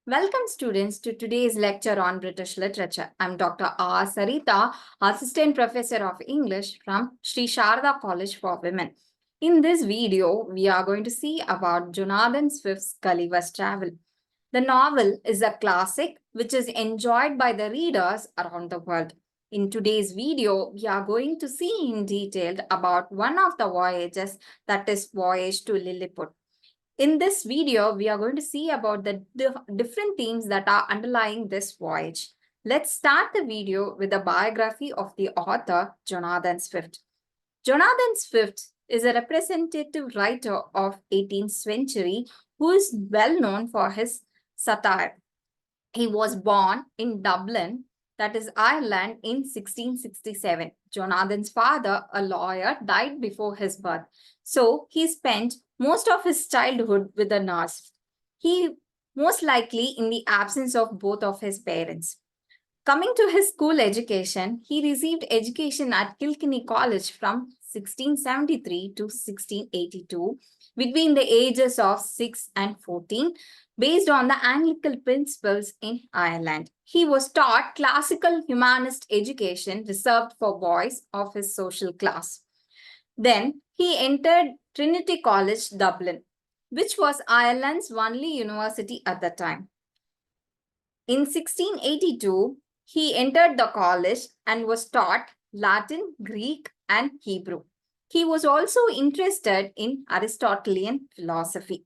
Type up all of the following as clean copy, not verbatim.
Welcome students to today's lecture on British literature. I'm Dr. R. Sarita, Assistant Professor of English from Sri Sharda College for Women. In this video, we are going to see about Jonathan Swift's Gulliver's Travel. The novel is a classic which is enjoyed by the readers around the world. In today's video, we are going to see in detail about one of the voyages, that is Voyage to Lilliput. In this video, we are going to see about the different themes that are underlying this voyage. Let's start the video with a biography of the author, Jonathan Swift. Jonathan Swift is a representative writer of 18th century who is well known for his satire. He was born in Dublin, that is Ireland, in 1667. Jonathan's father, a lawyer, died before his birth. So he spent most of his childhood with a nurse. He most likely in the absence of both of his parents. Coming to his school education, he received education at Kilkenny College from 1673 to 1682 between the ages of 6 and 14 based on the Anglican principles in Ireland. He was taught classical humanist education reserved for boys of his social class. Then he entered Trinity College, Dublin, which was Ireland's only university at the time. In 1682, he entered the college and was taught Latin, Greek, and Hebrew. He was also interested in Aristotelian philosophy.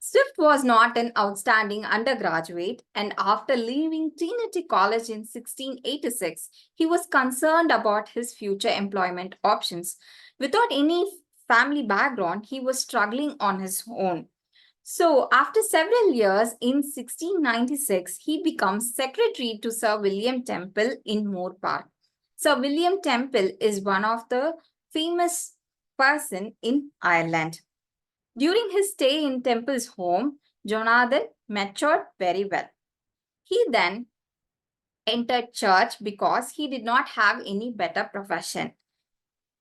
Swift was not an outstanding undergraduate, and after leaving Trinity College in 1686, he was concerned about his future employment options. Without any family background, he was struggling on his own. So, after several years, in 1696, he becomes secretary to Sir William Temple in Moor Park. Sir William Temple is one of the famous person in Ireland. During his stay in Temple's home, Jonathan matured very well. He then entered church because he did not have any better profession.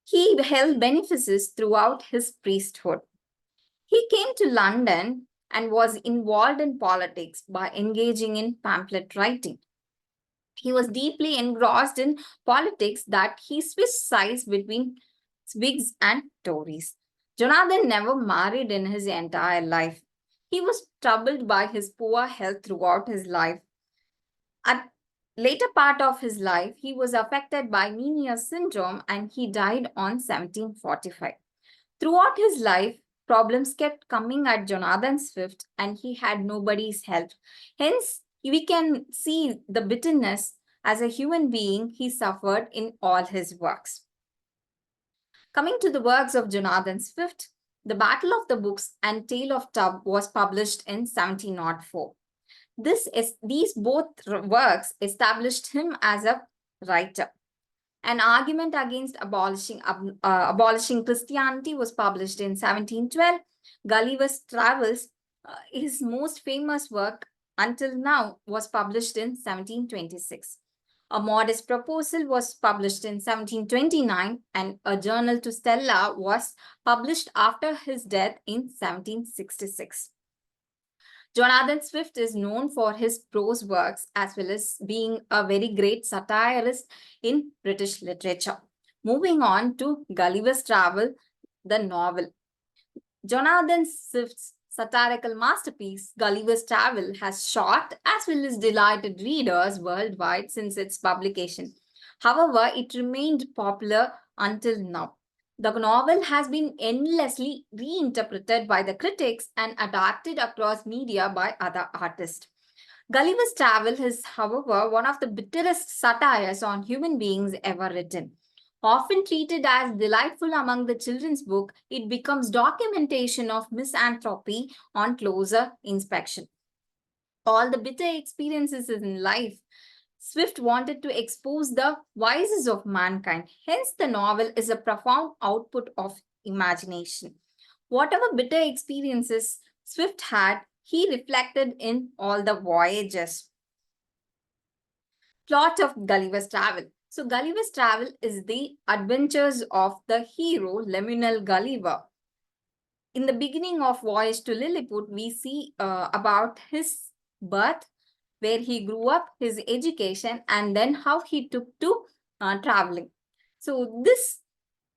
He held benefices throughout his priesthood. He came to London and was involved in politics by engaging in pamphlet writing. He was deeply engrossed in politics that he switched sides between Whigs and Tories. Jonathan never married in his entire life. He was troubled by his poor health throughout his life. At later part of his life, he was affected by Meniere's syndrome and he died on 1745. Throughout his life, problems kept coming at Jonathan Swift and he had nobody's help. Hence, we can see the bitterness as a human being he suffered in all his works. Coming to the works of Jonathan Swift, The Battle of the Books and Tale of Tub was published in 1704. These both works established him as a writer. An argument against abolishing Christianity was published in 1712. Gulliver's Travels, his most famous work until now, was published in 1726. A Modest Proposal was published in 1729, and A Journal to Stella was published after his death in 1766. Jonathan Swift is known for his prose works as well as being a very great satirist in British literature. Moving on to Gulliver's Travel, the novel. Jonathan Swift's satirical masterpiece, Gulliver's Travel, has shocked as well as delighted readers worldwide since its publication. However, it remained popular until now. The novel has been endlessly reinterpreted by the critics and adapted across media by other artists. Gulliver's Travel is, however, one of the bitterest satires on human beings ever written. Often treated as delightful among the children's book, it becomes documentation of misanthropy on closer inspection. All the bitter experiences in life, Swift wanted to expose the vices of mankind. Hence, the novel is a profound output of imagination. Whatever bitter experiences Swift had, he reflected in all the voyages. Plot of Gulliver's Travel. So, Gulliver's Travel is the adventures of the hero Lemuel Gulliver. in the beginning of Voyage to Lilliput, we see about his birth, where he grew up, his education, and then how he took to traveling. So this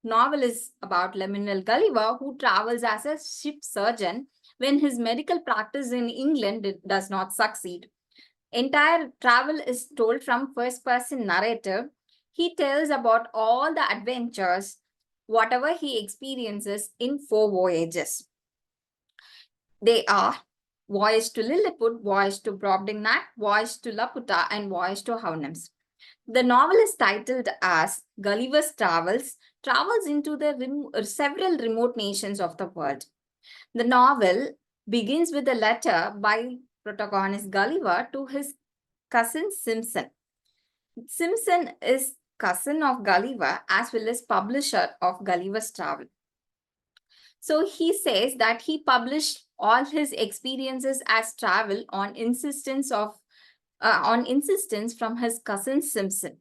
novel is about Lemuel Gulliver, who travels as a ship surgeon when his medical practice in England does not succeed. Entire travel is told from first person narrative. He tells about all the adventures, whatever he experiences in 4 voyages. They are Voyage to Lilliput, Voyage to Brobdingnag, Voyage to Laputa, and Voyage to Houyhnhnms. The novel is titled as Gulliver's travels into the several remote nations of the world. The novel begins with a letter by protagonist Gulliver to his cousin Simpson. Simpson is cousin of Gulliver as well as publisher of Gulliver's Travel. So he says that he published all his experiences as travel on insistence from his cousin Simpson.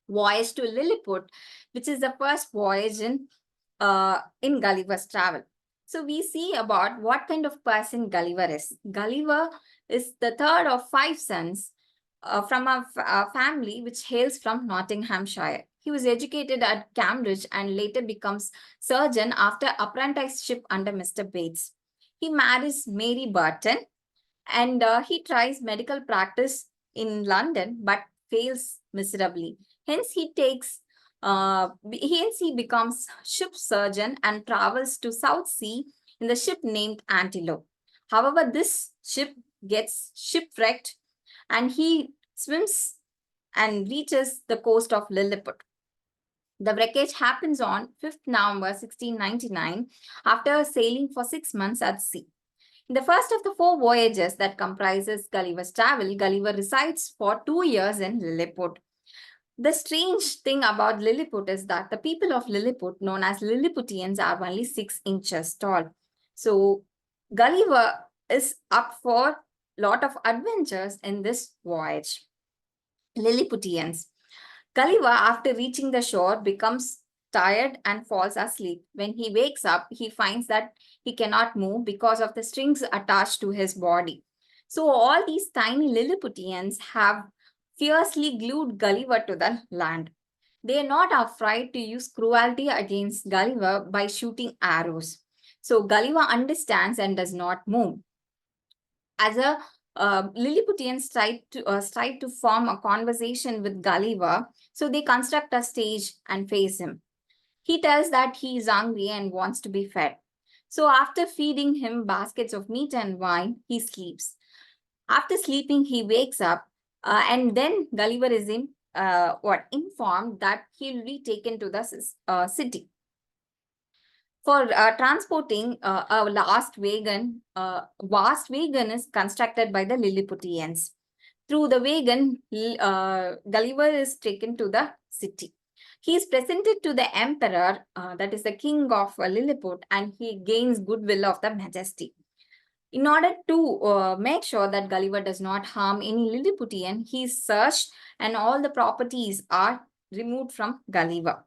Voyage to Lilliput, which is the first voyage in Gulliver's Travel. So we see about what kind of person Gulliver is. Gulliver is the third of 5 sons from a family which hails from Nottinghamshire. He was educated at Cambridge and later becomes surgeon after apprenticeship under Mr. Bates. He marries Mary Burton and he tries medical practice in London but fails miserably. Hence, he becomes ship surgeon and travels to South Sea in the ship named Antelope. However, this ship gets shipwrecked and he swims and reaches the coast of Lilliput. The wreckage happens on 5th November 1699 after sailing for 6 months at sea. In the first of the 4 voyages that comprises Gulliver's Travel, Gulliver resides for 2 years in Lilliput. The strange thing about Lilliput is that the people of Lilliput, known as Lilliputians, are only 6 inches tall. So Gulliver is up for a lot of adventures in this voyage. Lilliputians. Gulliver, after reaching the shore, becomes tired and falls asleep. When he wakes up, he finds that he cannot move because of the strings attached to his body. So all these tiny Lilliputians have fiercely glued Gulliver to the land. They are not afraid to use cruelty against Gulliver by shooting arrows. So Gulliver understands and does not move. As a Lilliputians strive to form a conversation with Gulliver, so they construct a stage and face him. He tells that he is hungry and wants to be fed. So after feeding him baskets of meat and wine, he sleeps. After sleeping, he wakes up, and then Gulliver is informed that he'll be taken to the city. For transporting a vast wagon is constructed by the Lilliputians. Through the wagon, Gulliver is taken to the city. He is presented to the emperor, that is the king of Lilliput, and he gains goodwill of the majesty. In order to make sure that Gulliver does not harm any Lilliputian, he is searched and all the properties are removed from Gulliver.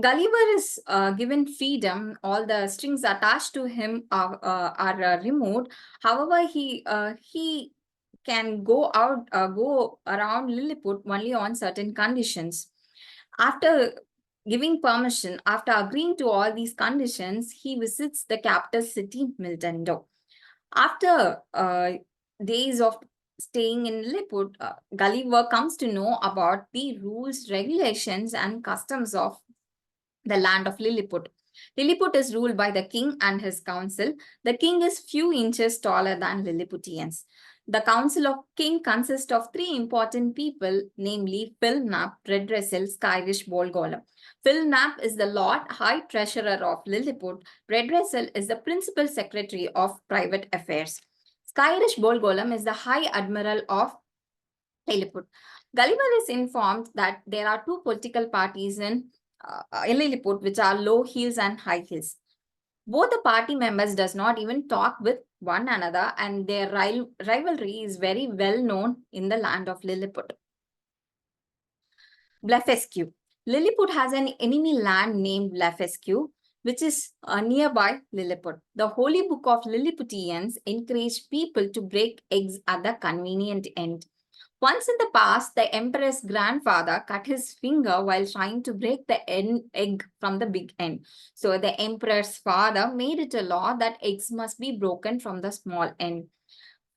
Gulliver is given freedom. All the strings attached to him are removed. However, he can go around Lilliput only on certain conditions. After giving permission, after agreeing to all these conditions, he visits the capital city, Miltendo. After days of staying in Lilliput, Gulliver comes to know about the rules, regulations, and customs of the land of Lilliput. Lilliput is ruled by the king and his council. The king is few inches taller than Lilliputians. The council of king consists of 3 important people, namely Phil Knapp, Redrussell, Skyrish Bolgolam. Phil Knapp is the Lord High Treasurer of Lilliput. Redrussell is the principal secretary of private affairs. Skyrish Bolgolam is the High Admiral of Lilliput. Gulliver is informed that there are 2 political parties in Lilliput, which are Low Heels and High Heels. Both the party members does not even talk with one another, and their rivalry is very well known in the land of Lilliput. Blefuscu. Lilliput has an enemy land named Blefuscu, which is nearby Lilliput. The Holy Book of Lilliputians encouraged people to break eggs at the convenient end. Once in the past, the emperor's grandfather cut his finger while trying to break the egg from the big end. So the emperor's father made it a law that eggs must be broken from the small end.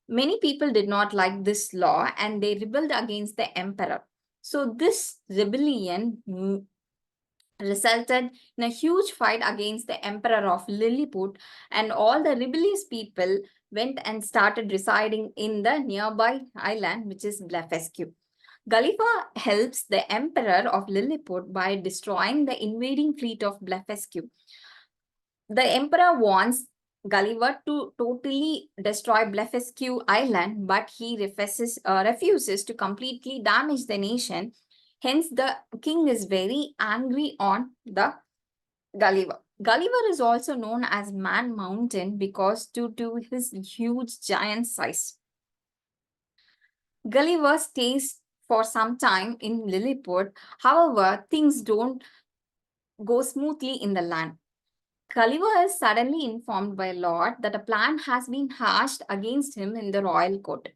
Many people did not like this law and they rebelled against the emperor. So this rebellion resulted in a huge fight against the emperor of Lilliput, and all the rebellious people went and started residing in the nearby island, which is Blefuscu. Gulliver helps the emperor of Lilliput by destroying the invading fleet of Blefuscu. The emperor wants Gulliver to totally destroy Blefuscu Island, but he refuses to completely damage the nation. Hence, the king is very angry on the Gulliver. Gulliver is also known as Man Mountain because due to his huge giant size. Gulliver stays for some time in Lilliput. However, things don't go smoothly in the land. Gulliver is suddenly informed by Lord that a plan has been hatched against him in the royal court.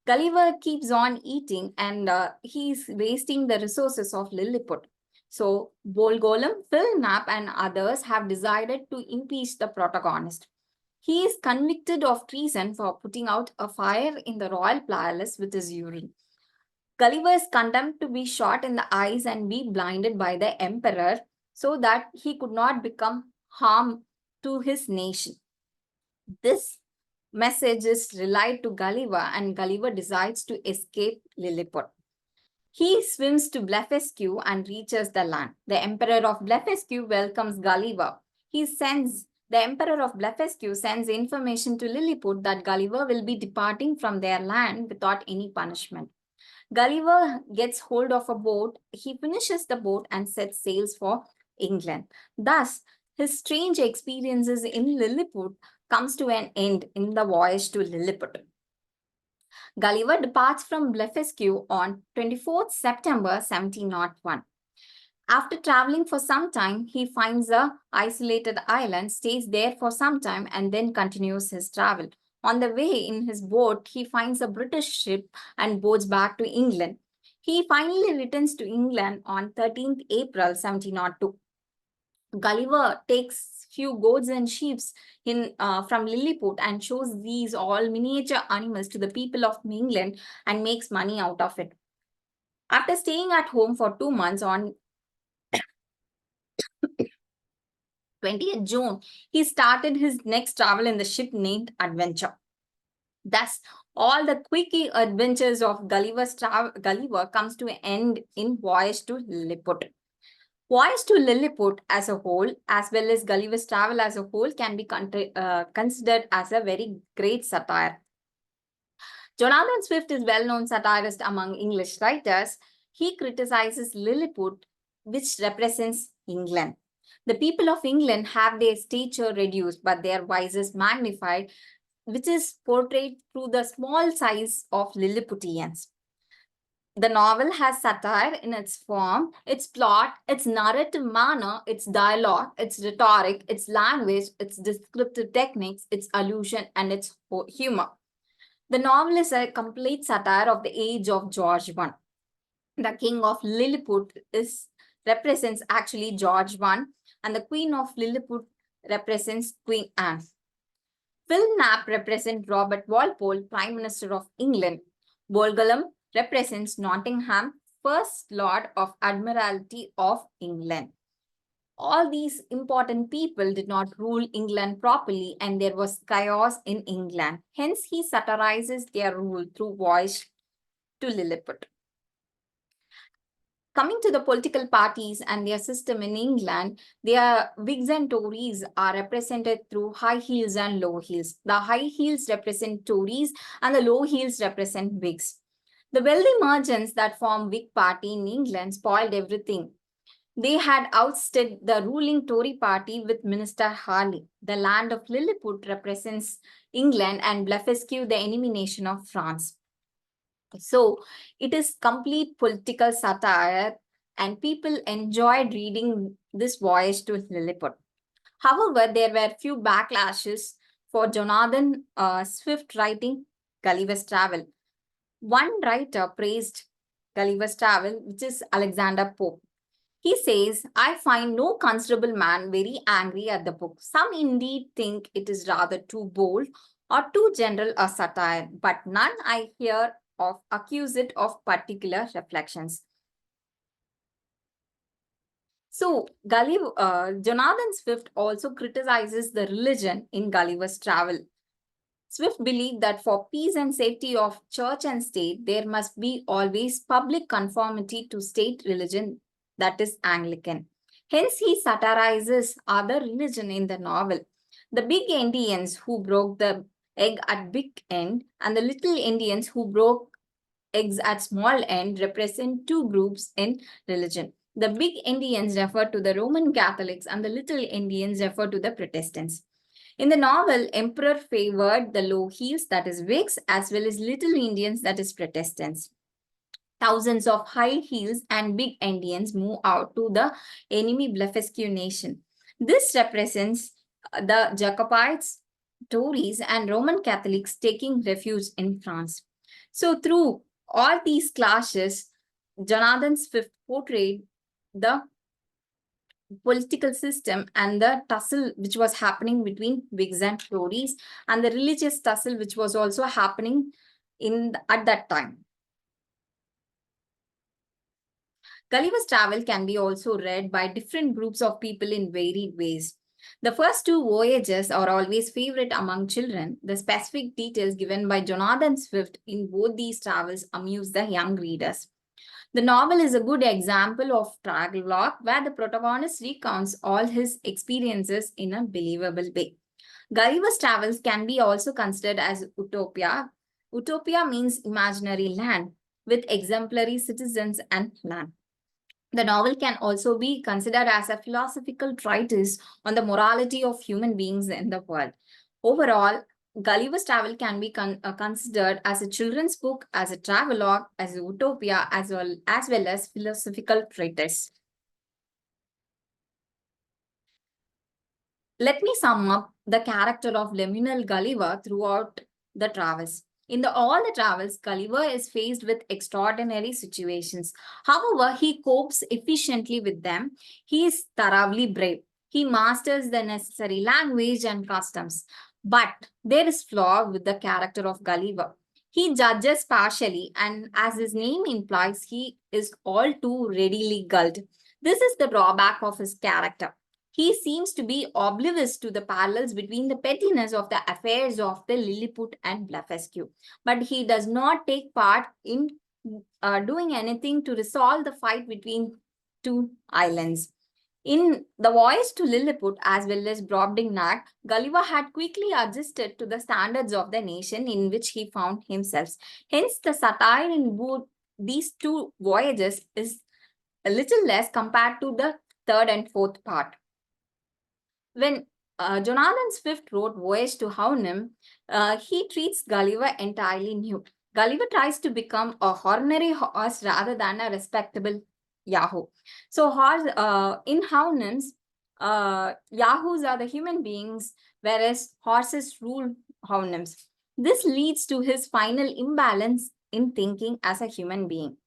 Gulliver keeps on eating and he's wasting the resources of Lilliput. So, Bolgolam, Phil Knapp, and others have decided to impeach the protagonist. He is convicted of treason for putting out a fire in the royal palace with his urine. Gulliver is condemned to be shot in the eyes and be blinded by the emperor so that he could not become harm to his nation. This message is relayed to Gulliver and Gulliver decides to escape Lilliput. He swims to Blefuscu and reaches the land. The emperor of Blefuscu welcomes Gulliver. The emperor of Blefuscu sends information to Lilliput that Gulliver will be departing from their land without any punishment. Gulliver gets hold of a boat. He finishes the boat and sets sails for England. Thus, his strange experiences in Lilliput comes to an end in the voyage to Lilliput. Gulliver departs from Blefuscu on 24th September 1701. After traveling for some time, he finds a isolated island, stays there for some time, and then continues his travel. On the way in his boat, he finds a British ship and boards back to England. He finally returns to England on 13th April 1702. Gulliver takes few goats and sheep from Lilliput and shows these all miniature animals to the people of England and makes money out of it. After staying at home for 2 months, on 20th June, he started his next travel in the ship named Adventure. Thus, all the quickie adventures of Gulliver comes to an end in Voyage to Lilliput. Voyage to Lilliput as a whole, as well as Gulliver's travel as a whole, can be considered as a very great satire. Jonathan Swift is well-known satirist among English writers. He criticizes Lilliput, which represents England. The people of England have their stature reduced, but their vices magnified, which is portrayed through the small size of Lilliputians. The novel has satire in its form, its plot, its narrative manner, its dialogue, its rhetoric, its language, its descriptive techniques, its allusion, and its humor. The novel is a complete satire of the age of George I. The king of Lilliput represents actually George I, and the queen of Lilliput represents Queen Anne. Phil Knapp represents Robert Walpole, Prime Minister of England. Bolgolam represents Nottingham, First Lord of Admiralty of England. All these important people did not rule England properly and there was chaos in England. Hence, he satirizes their rule through Voyage to Lilliput. Coming to the political parties and their system in England, their Whigs and Tories are represented through high heels and low heels. The high heels represent Tories and the low heels represent Whigs. The wealthy merchants that form Whig party in England spoiled everything. They had ousted the ruling Tory party with Minister Harley. The land of Lilliput represents England and Blefuscu, the enemy nation of France. So it is complete political satire and people enjoyed reading this voyage to Lilliput. However, there were few backlashes for Jonathan Swift writing Gulliver's Travel. One writer praised Gulliver's Travel, which is Alexander Pope. He says, I find no considerable man very angry at the book. Some indeed think it is rather too bold or too general a satire, but none I hear of accuse it of particular reflections. So, Jonathan Swift also criticizes the religion in Gulliver's Travel. Swift believed that for peace and safety of church and state, there must be always public conformity to state religion, that is Anglican. Hence, he satirizes other religion in the novel. The big Indians who broke the egg at big end and the little Indians who broke eggs at small end represent two groups in religion. The big Indians refer to the Roman Catholics and the little Indians refer to the Protestants. In the novel, Emperor favored the low heels, that is Whigs, as well as little Indians, that is Protestants. Thousands of high heels and big Indians move out to the enemy Blefuscu nation. This represents the Jacobites, Tories, and Roman Catholics taking refuge in France. So, through all these clashes, Jonathan Swift portrayed the political system and the tussle which was happening between Whigs and Tories, and the religious tussle which was also happening at that time. Gulliver's Travel can be also read by different groups of people in varied ways. The first two voyages are always favorite among children. The specific details given by Jonathan Swift in both these travels amuse the young readers. The novel is a good example of travelogue where the protagonist recounts all his experiences in a believable way. Gulliver's Travels can be also considered as utopia. Utopia means imaginary land with exemplary citizens and land. The novel can also be considered as a philosophical treatise on the morality of human beings in the world. Overall, Gulliver's Travel can be considered as a children's book, as a travelogue, as a utopia, as philosophical treatise. Let me sum up the character of Lemuel Gulliver throughout the travels. In all the travels, Gulliver is faced with extraordinary situations. However, he copes efficiently with them. He is thoroughly brave. He masters the necessary language and customs. But there is flaw with the character of Gulliver. He judges partially, and as his name implies, he is all too readily gulled. This is the drawback of his character. He seems to be oblivious to the parallels between the pettiness of the affairs of the Lilliput and Blefuscu, but he does not take part in doing anything to resolve the fight between two islands. In the voyage to Lilliput as well as Brobdingnag, Gulliver had quickly adjusted to the standards of the nation in which he found himself. Hence, the satire in both these two voyages is a little less compared to the third and fourth part. When Jonathan Swift wrote Voyage to Hunnam, he treats Gulliver entirely new. Gulliver tries to become a ordinary horse rather than a respectable Yahoo. So in Hunnams, Yahoos are the human beings, whereas horses rule Hunnams. This leads to his final imbalance in thinking as a human being.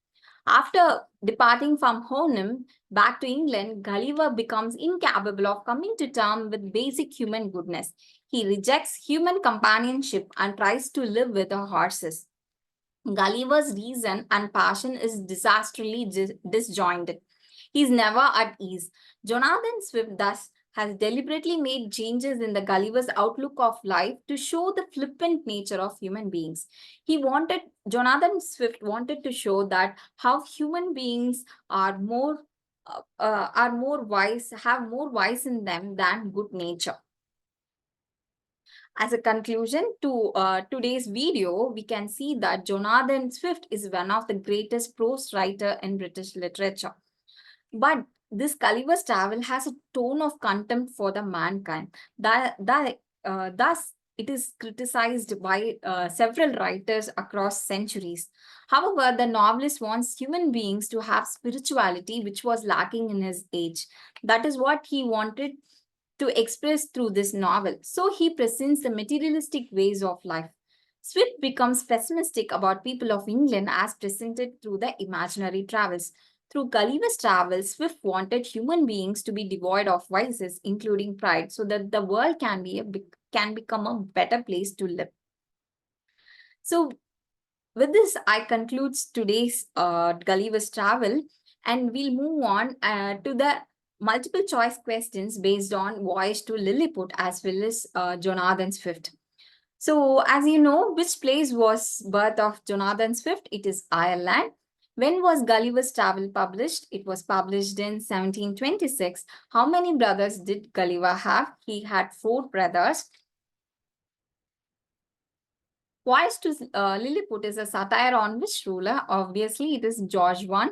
After departing from Hunnam back to England, Gulliver becomes incapable of coming to terms with basic human goodness. He rejects human companionship and tries to live with the horses. Gulliver's reason and passion is disastrously disjointed. He is never at ease. Jonathan Swift thus has deliberately made changes in the Gulliver's outlook of life to show the flippant nature of human beings. Jonathan Swift wanted to show that how human beings are more wise, have more wise in them than good nature. As a conclusion to today's video, we can see that Jonathan Swift is one of the greatest prose writer in British literature. But this Gulliver's Travel has a tone of contempt for the mankind. Thus, it is criticized by several writers across centuries. However, the novelist wants human beings to have spirituality, which was lacking in his age. That is what he wanted to express through this novel. So he presents the materialistic ways of life. Swift becomes pessimistic about people of England as presented through the imaginary travels. Through Gulliver's Travels, Swift wanted human beings to be devoid of vices, including pride, so that the world can become a better place to live. So, with this, I conclude today's Gulliver's Travel, and we'll move on to the multiple choice questions based on Voyage to Lilliput as well as Jonathan Swift. So, as you know, which place was birth of Jonathan Swift? It is Ireland. When was Gulliver's Travel published? It was published in 1726. How many brothers did Gulliver have? He had 4 brothers. Voice to Lilliput is a satire on which ruler? Obviously, it is George I.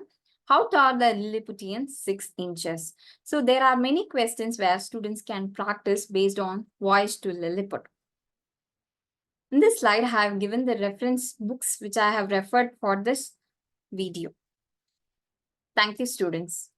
How tall the Lilliputians? 6 inches. So there are many questions where students can practice based on Voyage to Lilliput. In this slide, I have given the reference books which I have referred for this video. Thank you, students.